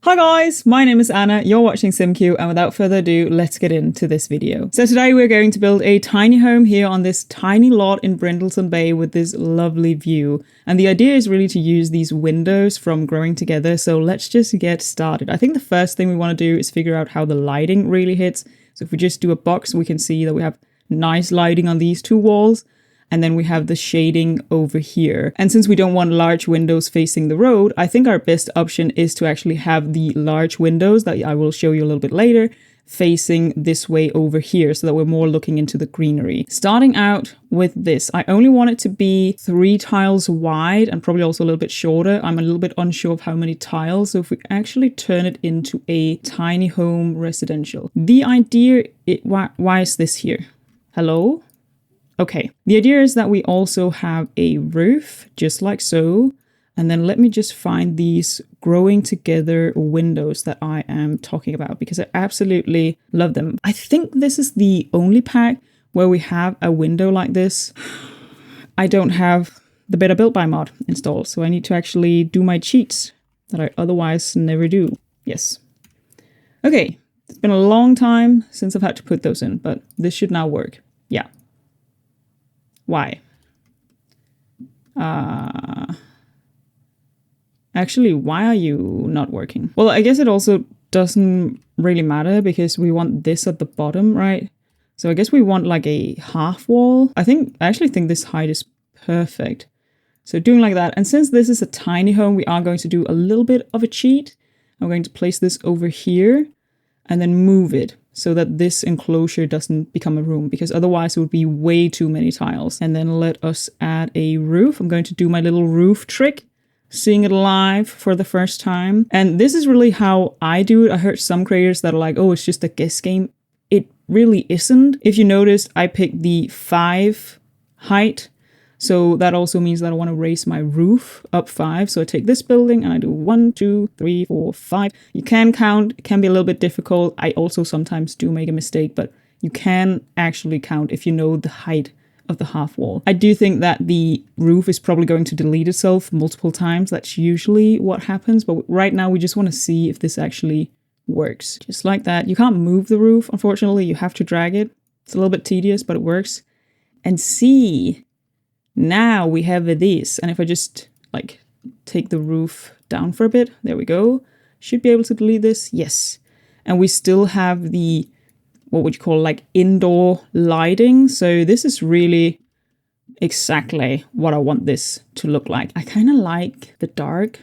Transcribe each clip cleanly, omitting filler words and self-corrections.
Hi guys, my name is Anna, you're watching simcue, and without further ado, let's get into this video. So today we're going to build a tiny home here on this tiny lot in Brindleton Bay with this lovely view. And the idea is really to use these windows from growing together, so let's just get started. I think the first thing we want to do is figure out how the lighting really hits. So if we just do a box, we can see that we have nice lighting on these two walls. And then we have the shading over here. And since we don't want large windows facing the road, I think our best option is to actually have the large windows that I will show you a little bit later facing this way over here so that we're more looking into the greenery. Starting out with this, I only want it to be 3 tiles wide and probably also a little bit shorter. I'm a little bit unsure of how many tiles. So if we actually turn it into a tiny home residential. The idea, why is this here? Hello? Okay, the idea is that we also have a roof, just like so. And then let me just find these growing together windows that I am talking about because I absolutely love them. I think this is the only pack where we have a window like this. I don't have the Better BuildBuy mod installed, so I need to actually do my cheats that I otherwise never do. Yes. Okay, it's been a long time since I've had to put those in, but this should now work. Yeah. Why? Actually, why are you not working? Well, I guess it also doesn't really matter because we want this at the bottom, right? So I guess we want like a half wall. I actually think this height is perfect. So doing like that. And since this is a tiny home, we are going to do a little bit of a cheat. I'm going to place this over here and then move it so that this enclosure doesn't become a room, because otherwise it would be way too many tiles. And then let us add a roof. I'm going to do my little roof trick, seeing it live for the first time. And this is really how I do it. I heard some creators that are like, oh, it's just a guess game. It really isn't. If you noticed, I picked the 5 height. So that also means that I want to raise my roof up 5. So I take this building and I do 1, 2, 3, 4, 5. You can count. It can be a little bit difficult. I also sometimes do make a mistake, but you can actually count if you know the height of the half wall. I do think that the roof is probably going to delete itself multiple times. That's usually what happens. But right now we just want to see if this actually works. Just like that. You can't move the roof, unfortunately. You have to drag it. It's a little bit tedious, but it works. And see... now we have this, and if I just like take the roof down for a bit, there we go. Should be able to delete this, yes. And we still have the, what would you call like indoor lighting. So this is really exactly what I want this to look like. I kind of like the dark,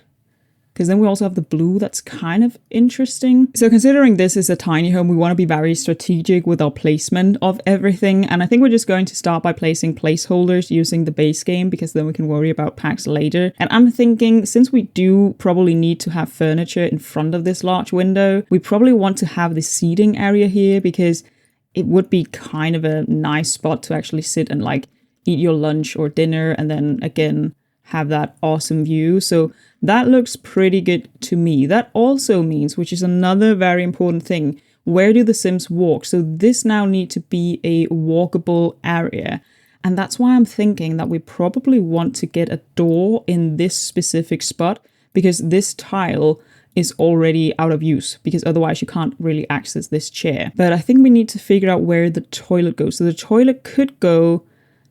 because then we also have the blue that's kind of interesting. So considering this is a tiny home, we want to be very strategic with our placement of everything. And I think we're just going to start by placing placeholders using the base game, because then we can worry about packs later. And I'm thinking, since we do probably need to have furniture in front of this large window, we probably want to have the seating area here, because it would be kind of a nice spot to actually sit and like eat your lunch or dinner, and then again, have that awesome view. So that looks pretty good to me. That also means, which is another very important thing, where do the Sims walk? So this now needs to be a walkable area. And that's why I'm thinking that we probably want to get a door in this specific spot, because this tile is already out of use, because otherwise you can't really access this chair. But I think we need to figure out where the toilet goes. So the toilet could go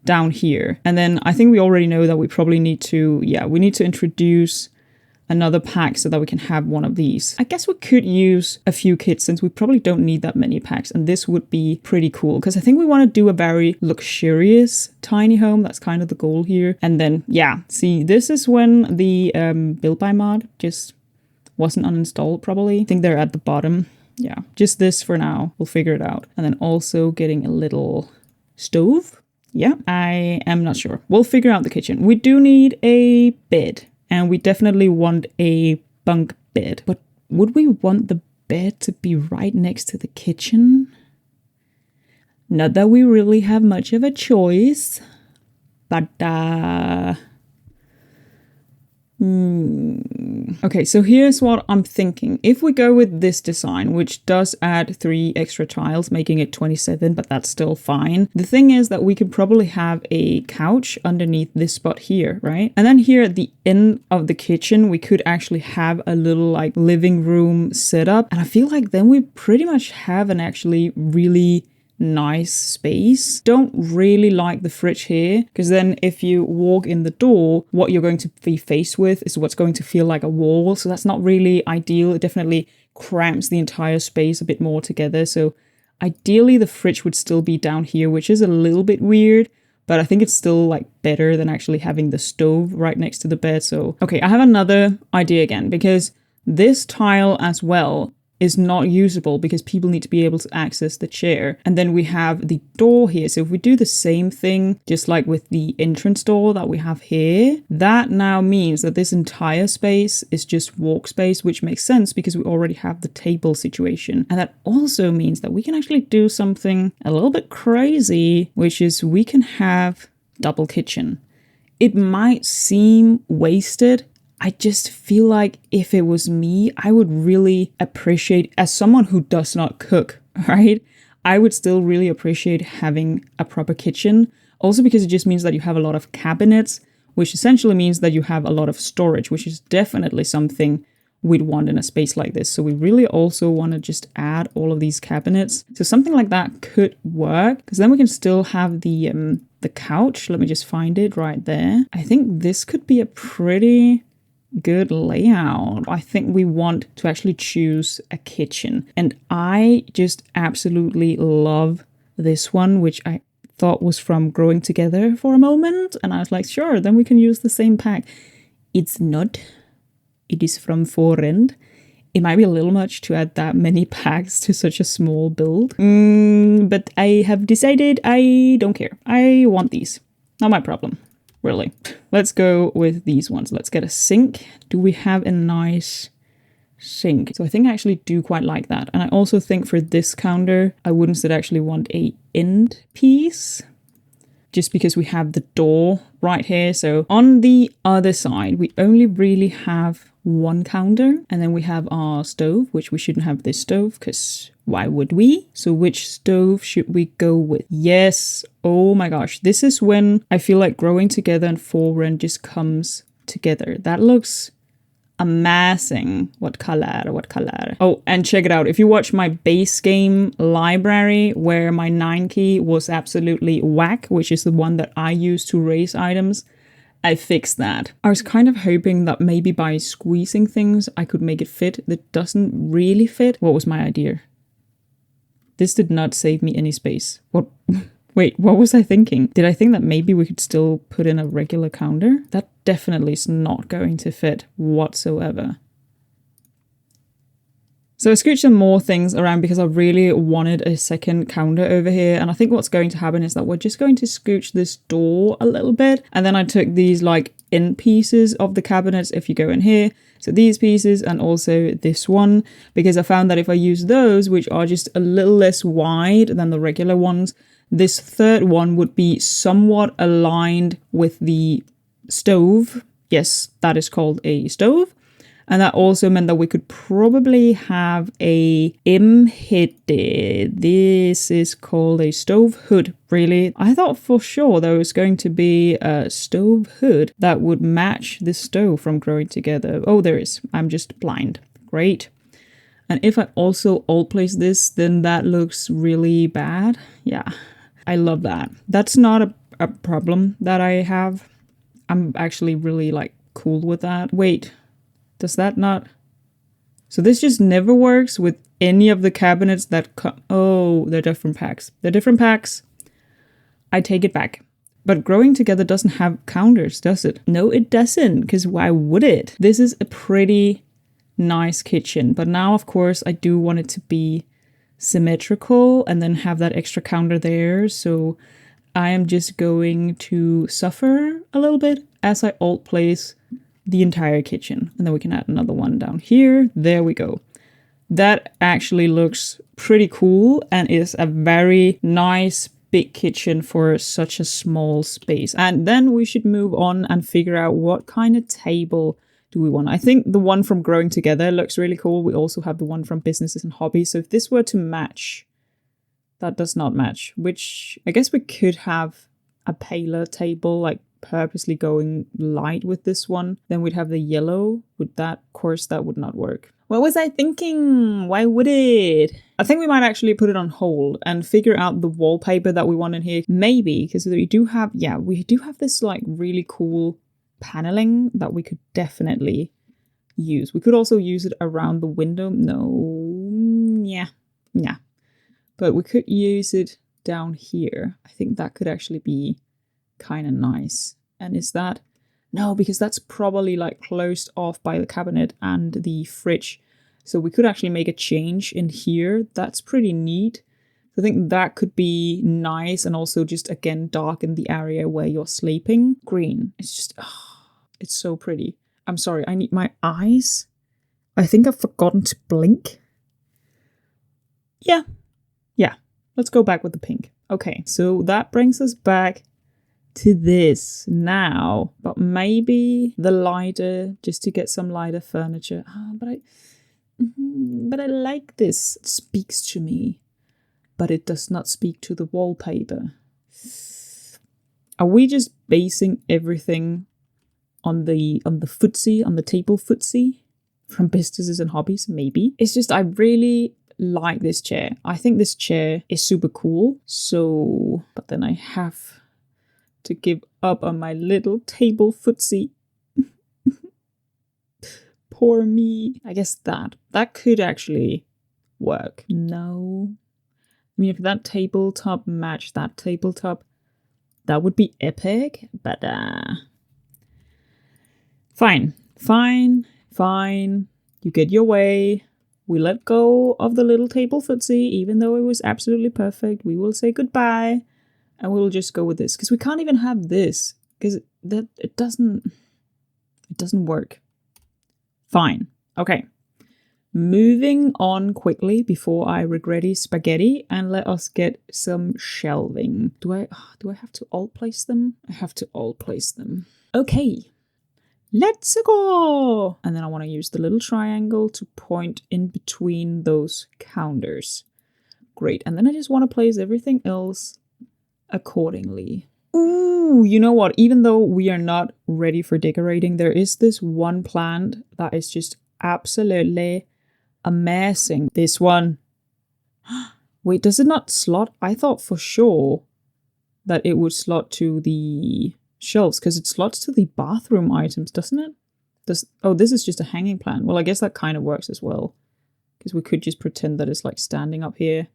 down here. And then I think we already know that we probably need to, we need to introduce another pack so that we can have one of these. I guess we could use a few kits since we probably don't need that many packs. And this would be pretty cool because I think we want to do a very luxurious tiny home. That's kind of the goal here. And then, see, this is when the BuildBuy mod just wasn't uninstalled probably. I think they're at the bottom. Yeah, just this for now. We'll figure it out. And then also getting a little stove. Yeah, I am not sure. We'll figure out the kitchen. We do need a bed, and we definitely want a bunk bed. But would we want the bed to be right next to the kitchen? Not that we really have much of a choice, but Okay, so here's what I'm thinking. If we go with this design, which does add 3 extra tiles, making it 27, but that's still fine. The thing is that we could probably have a couch underneath this spot here, right? And then here at the end of the kitchen, we could actually have a little like living room setup. And I feel like then we pretty much have an actually really nice space. Don't really like the fridge here, because then if you walk in the door, what you're going to be faced with is what's going to feel like a wall. So that's not really ideal. It definitely cramps the entire space a bit more together. So ideally the fridge would still be down here, which is a little bit weird, but I think it's still like better than actually having the stove right next to the bed. So, okay, I have another idea again, because this tile as well is not usable because people need to be able to access the chair. And then we have the door here. So if we do the same thing, just like with the entrance door that we have here, that now means that this entire space is just walk space, which makes sense because we already have the table situation. And that also means that we can actually do something a little bit crazy, which is we can have double kitchen. It might seem wasted. I just feel like if it was me, I would really appreciate, as someone who does not cook, right? I would still really appreciate having a proper kitchen. Also because it just means that you have a lot of cabinets, which essentially means that you have a lot of storage, which is definitely something we'd want in a space like this. So we really also want to just add all of these cabinets. So something like that could work, because then we can still have the couch. Let me just find it right there. I think this could be a pretty good layout. I think we want to actually choose a kitchen, and I just absolutely love this one, which I thought was from Growing Together for a moment, and I was like, sure, then we can use the same pack. It's not. It is from Forend. It might be a little much to add that many packs to such a small build, but I have decided I don't care. I want these. Not my problem. Really. Let's go with these ones. Let's get a sink. Do we have a nice sink? So I think I actually do quite like that. And I also think for this counter, I would instead actually want a end piece, just because we have the door right here. So on the other side, we only really have one counter, and then we have our stove, which we shouldn't have this stove because why would we? So which stove should we go with? Yes. Oh my gosh. This is when I feel like Growing Together and Forend just comes together. That looks amazing. What color? What color? Oh, and check it out. If you watch my base game library where my 9 key was absolutely whack, which is the one that I use to raise items, I fixed that. I was kind of hoping that maybe by squeezing things, I could make it fit. That doesn't really fit. What was my idea? This did not save me any space. What? Wait, what was I thinking? Did I think that maybe we could still put in a regular counter? That definitely is not going to fit whatsoever. So I scooched some more things around because I really wanted a second counter over here. And I think what's going to happen is that we're just going to scooch this door a little bit. And then I took these like end pieces of the cabinets if you go in here. So these pieces and also this one, because I found that if I use those, which are just a little less wide than the regular ones, this third one would be somewhat aligned with the stove. Yes, that is called a stove. And that also meant that we could probably have a M-head. This is called a stove hood, really. I thought for sure there was going to be a stove hood that would match this stove from Growing Together. Oh, there is. I'm just blind. Great. And if I also alt place this, then that looks really bad. Yeah, I love that. That's not a problem that I have. I'm actually really like cool with that. Wait. Does that not? So this just never works with any of the cabinets that come. Oh, they're different packs. They're different packs. I take it back. But Growing Together doesn't have counters, does it? No, it doesn't, because why would it? This is a pretty nice kitchen. But now, of course, I do want it to be symmetrical and then have that extra counter there. So I am just going to suffer a little bit as I alt place the entire kitchen. And then we can add another one down here. There we go. That actually looks pretty cool and is a very nice big kitchen for such a small space. And then we should move on and figure out what kind of table do we want? I think the one from Growing Together looks really cool. We also have the one from Businesses and Hobbies. So if this were to match, that does not match, which I guess we could have a paler table, like purposely going light with this one. Then we'd have the yellow with that. Of course, that would not work. What was I thinking? Why would it? I think we might actually put it on hold and figure out the wallpaper that we want in here. Maybe, because we do have this like really cool paneling that we could definitely use. We could also use it around the window. No, yeah. But we could use it down here. I think that could actually be kind of nice. And is that? No, because that's probably like closed off by the cabinet and the fridge. So we could actually make a change in here. That's pretty neat. I think that could be nice and also just again darken the area where you're sleeping. Green. It's just, it's so pretty. I'm sorry, I need my eyes. I think I've forgotten to blink. Yeah. Let's go back with the pink. Okay, so that brings us back to this now. But maybe the lighter, just to get some lighter furniture. But I like this. It speaks to me. But it does not speak to the wallpaper. Are we just basing everything on the footsie, on the table footsie from Businesses and Hobbies? Maybe. It's just I really like this chair. I think this chair is super cool. So, but then I have to give up on my little table footsie. Poor me. I guess that could actually work. No. I mean, if that tabletop matched that tabletop, that would be epic. But fine. You get your way. We let go of the little table footsie, even though it was absolutely perfect. We will say goodbye, and we'll just go with this because we can't even have this because it doesn't work. Fine. Okay. Moving on quickly before I regretty spaghetti, and let us get some shelving. Do I have to alt place them? I have to alt place them. Okay. Let's go! And then I want to use the little triangle to point in between those counters. Great. And then I just want to place everything else accordingly. Ooh, you know what? Even though we are not ready for decorating, there is this one plant that is just absolutely amazing. This one. Wait, does it not slot? I thought for sure that it would slot to the shelves because it slots to the bathroom items, doesn't it? This is just a hanging plant. Well, I guess that kind of works as well because we could just pretend that it's like standing up here.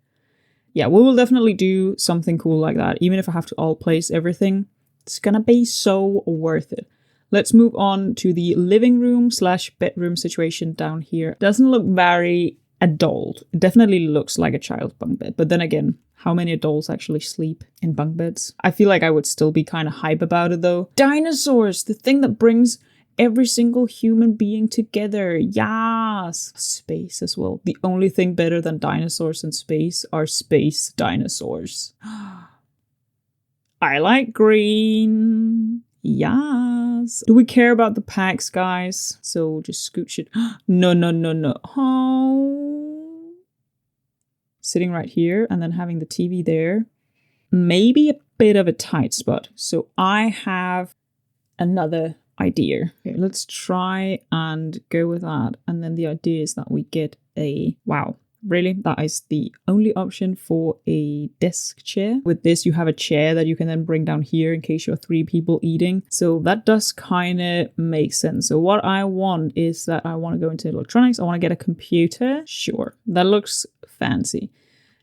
Yeah, we will definitely do something cool like that. Even if I have to alt place everything, it's gonna be so worth it. Let's move on to the living room / bedroom situation down here. Doesn't look very adult. It definitely looks like a child's bunk bed. But then again, how many adults actually sleep in bunk beds? I feel like I would still be kind of hype about it though. Dinosaurs, the thing that brings every single human being together. Yes. Space as well. The only thing better than dinosaurs in space are space dinosaurs. I like green. Yes. Do we care about the packs, guys? So just scooch it. No. Oh. Sitting right here and then having the TV there. Maybe a bit of a tight spot. So I have another idea. Okay, let's try and go with that. And then the idea is that we get a, wow, really? That is the only option for a desk chair. With this, you have a chair that you can then bring down here in case you're 3 people eating. So that does kind of make sense. So what I want is that I want to go into electronics. I want to get a computer. Sure, that looks fancy.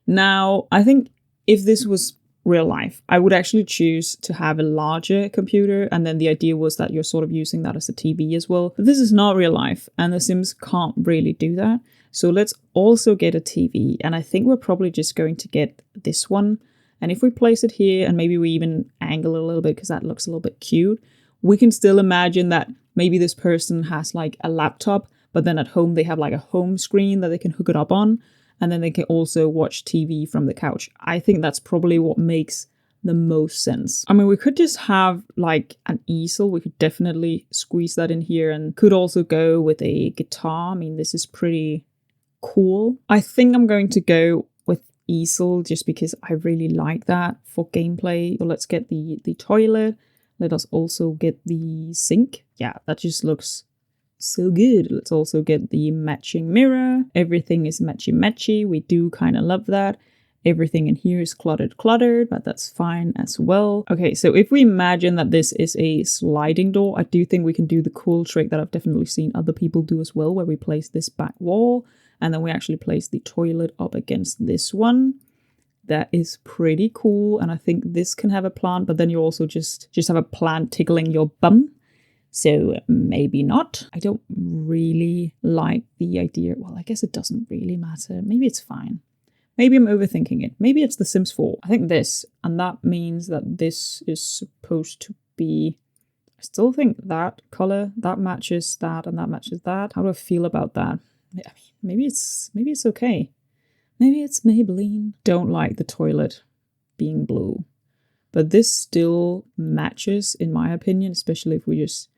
Now, I think if this was real life, I would actually choose to have a larger computer, and then the idea was that you're sort of using that as a TV as well. But this is not real life, and The Sims can't really do that. So let's also get a TV, and I think we're probably just going to get this one. And if we place it here, and maybe we even angle it a little bit because that looks a little bit cute, we can still imagine that maybe this person has like a laptop, but then at home they have like a home screen that they can hook it up on. And then they can also watch TV from the couch. I think that's probably what makes the most sense. I mean, we could just have like an easel. We could definitely squeeze that in here, and could also go with a guitar. I mean, this is pretty cool. I think I'm going to go with easel just because I really like that for gameplay. So let's get the toilet. Let us also get the sink. Yeah, that just looks so good. Let's also get the matching mirror. Everything is matchy. We do kind of love that. Everything in here is cluttered, but that's fine as well. Okay, so if we imagine that this is a sliding door, I do think we can do the cool trick that I've definitely seen other people do as well, where we place this back wall and then we actually place the toilet up against this one. That is pretty cool. And I think this can have a plant, but then you also just have a plant tickling your bum. So maybe not. I don't really like the idea. Well, I guess it doesn't really matter. Maybe it's fine. Maybe I'm overthinking it. Maybe it's The Sims 4. I think this, and that means that this is supposed to be... I still think that color, that matches that, and that matches that. How do I feel about that? I mean, maybe it's okay. Maybe it's Maybelline. Don't like the toilet being blue. But this still matches, in my opinion, especially if we just...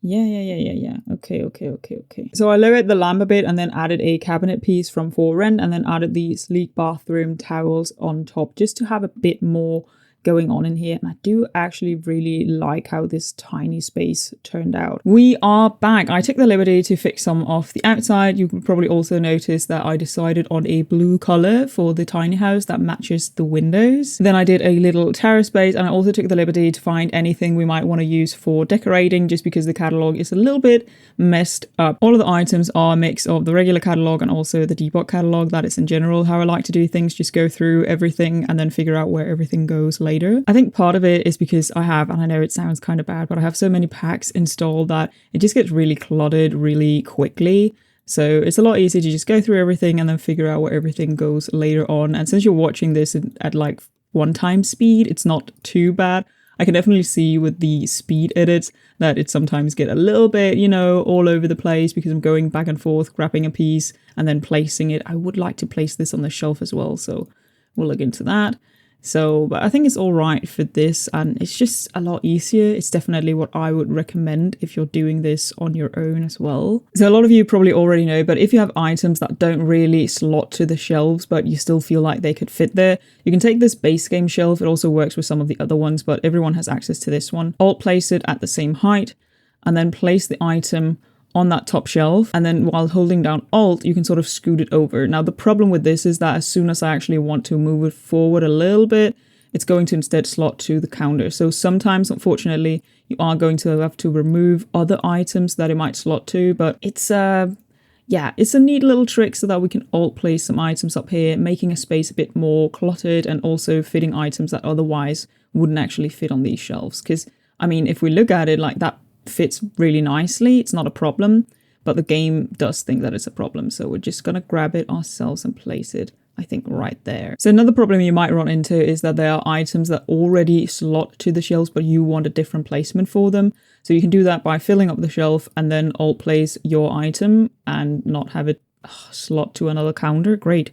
Yeah. Okay. So I lowered the lamp a bit and then added a cabinet piece from For Rent and then added the sleek bathroom towels on top just to have a bit more going on in here. And I do actually really like how this tiny space turned out. We are back. I took the liberty to fix some of the outside. You could probably also notice that I decided on a blue color for the tiny house that matches the windows. Then I did a little terrace base, and I also took the liberty to find anything we might want to use for decorating, just because the catalog is a little bit messed up. All of the items are a mix of the regular catalog and also the debug catalog. That is in general how I like to do things, just go through everything and then figure out where everything goes later. I think part of it is because I have, and I know it sounds kind of bad, but I have so many packs installed that it just gets really cluttered really quickly. So it's a lot easier to just go through everything and then figure out where everything goes later on. And since you're watching this at like 1x speed, it's not too bad. I can definitely see with the speed edits that it sometimes get a little bit, you know, all over the place because I'm going back and forth, grabbing a piece and then placing it. I would like to place this on the shelf as well, so we'll look into that. So, but I think it's all right for this, and it's just a lot easier. It's definitely what I would recommend if you're doing this on your own as well. So a lot of you probably already know, but if you have items that don't really slot to the shelves, but you still feel like they could fit there, you can take this base game shelf. It also works with some of the other ones, but everyone has access to this one. Alt place it at the same height, and then place the item on that top shelf, and then while holding down Alt, you can sort of scoot it over. Now, the problem with this is that as soon as I actually want to move it forward a little bit, it's going to instead slot to the counter. So sometimes, unfortunately, you are going to have to remove other items that it might slot to, but it's it's a neat little trick so that we can Alt place some items up here, making a space a bit more cluttered and also fitting items that otherwise wouldn't actually fit on these shelves. Because, I mean, if we look at it like that, fits really nicely, it's not a problem, but the game does think that it's a problem, so we're just gonna grab it ourselves and place it, I think, right there. So another problem you might run into is that there are items that already slot to the shelves, but you want a different placement for them. So you can do that by filling up the shelf and then Alt place your item and not have it slot to another counter. Great.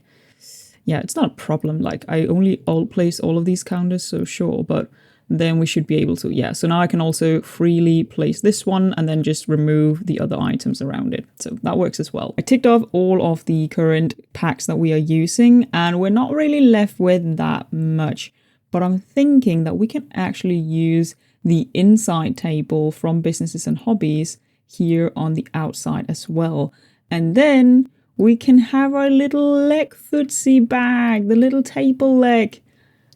Yeah, it's not a problem. Like, I only Alt place all of these counters, so sure, but then we should be able to, yeah. So now I can also freely place this one and then just remove the other items around it. So that works as well. I ticked off all of the current packs that we are using, and we're not really left with that much. But I'm thinking that we can actually use the inside table from Businesses and Hobbies here on the outside as well. And then we can have our little leg footsie bag, the little table leg.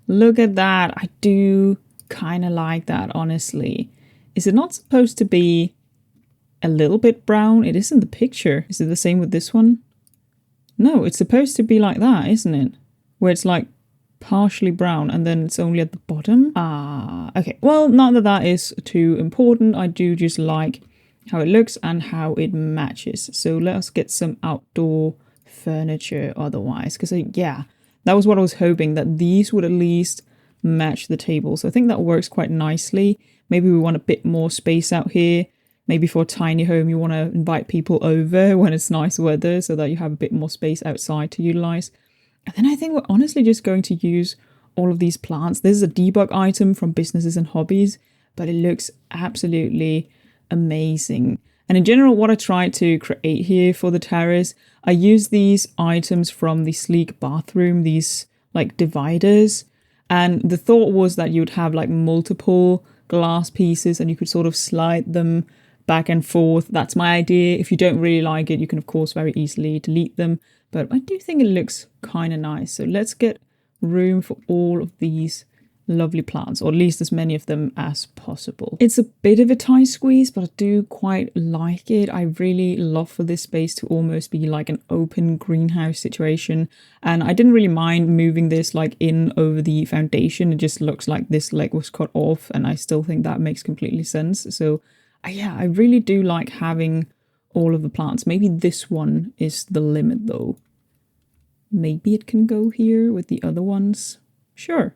Look at that. I do kind of like that, honestly. Is it not supposed to be a little bit brown? It is in the picture. Is it the same with this one? No, it's supposed to be like that, isn't it? Where it's like partially brown and then it's only at the bottom. Okay. Well, not that that is too important. I do just like how it looks and how it matches. So let us get some outdoor furniture otherwise. Because yeah, that was what I was hoping, that these would at least match the table. So I think that works quite nicely. Maybe we want a bit more space out here. Maybe for a tiny home, you want to invite people over when it's nice weather so that you have a bit more space outside to utilize. And then I think we're honestly just going to use all of these plants. This is a debug item from Businesses and Hobbies, but it looks absolutely amazing. And in general, what I tried to create here for the terrace, I used these items from the sleek bathroom, these like dividers. And the thought was that you would have like multiple glass pieces and you could sort of slide them back and forth. That's my idea. If you don't really like it, you can of course very easily delete them. But I do think it looks kind of nice. So let's get room for all of these lovely plants, or at least as many of them as possible. It's a bit of a tight squeeze, but I do quite like it. I really love for this space to almost be like an open greenhouse situation. And I didn't really mind moving this like in over the foundation. It just looks like this leg was cut off, and I still think that makes completely sense. So yeah, I really do like having all of the plants. Maybe this one is the limit though. Maybe it can go here with the other ones. Sure.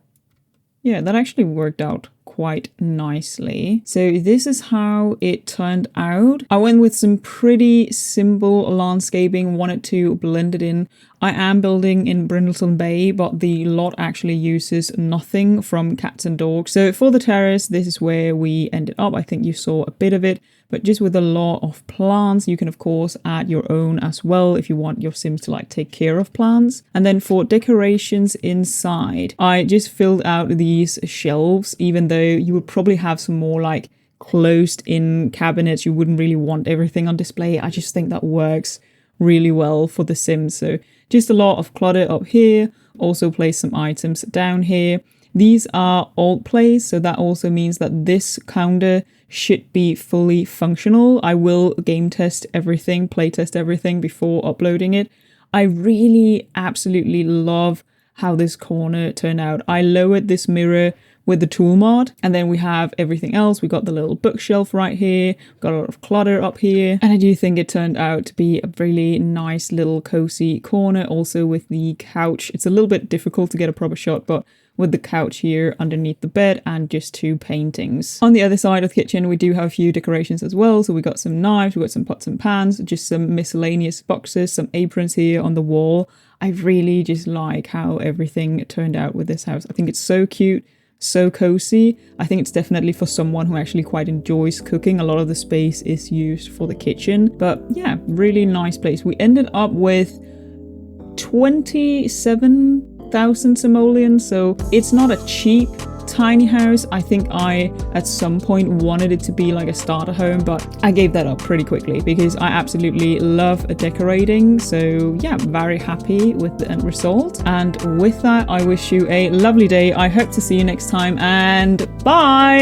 Yeah, that actually worked out quite nicely. So this is how it turned out. I went with some pretty simple landscaping, wanted to blend it in. I am building in Brindleton Bay, but the lot actually uses nothing from cats and dogs. So for the terrace, this is where we ended up. I think you saw a bit of it, but just with a lot of plants. You can of course add your own as well if you want your Sims to like take care of plants. And then for decorations inside, I just filled out these shelves, even though you would probably have some more like closed in cabinets. You wouldn't really want everything on display. I just think that works really well for the Sims. So just a lot of clutter up here. Also place some items down here. These are alt plays, so that also means that this counter should be fully functional. I will game test everything, play test everything before uploading it. I really absolutely love how this corner turned out. I lowered this mirror with the tool mod, and then we have everything else. We got the little bookshelf right here, got a lot of clutter up here, and I do think it turned out to be a really nice little cozy corner. Also with the couch, it's a little bit difficult to get a proper shot, but with the couch here underneath the bed and just two paintings. On the other side of the kitchen, we do have a few decorations as well. So we got some knives, we got some pots and pans, just some miscellaneous boxes, some aprons here on the wall. I really just like how everything turned out with this house. I think it's so cute, so cozy. I think it's definitely for someone who actually quite enjoys cooking. A lot of the space is used for the kitchen, but yeah, really nice place. We ended up with 27,000 simoleons, so it's not a cheap tiny house. I think I at some point wanted it to be like a starter home, but I gave that up pretty quickly because I absolutely love decorating. So yeah, very happy with the end result. And with that, I wish you a lovely day. I hope to see you next time, and bye.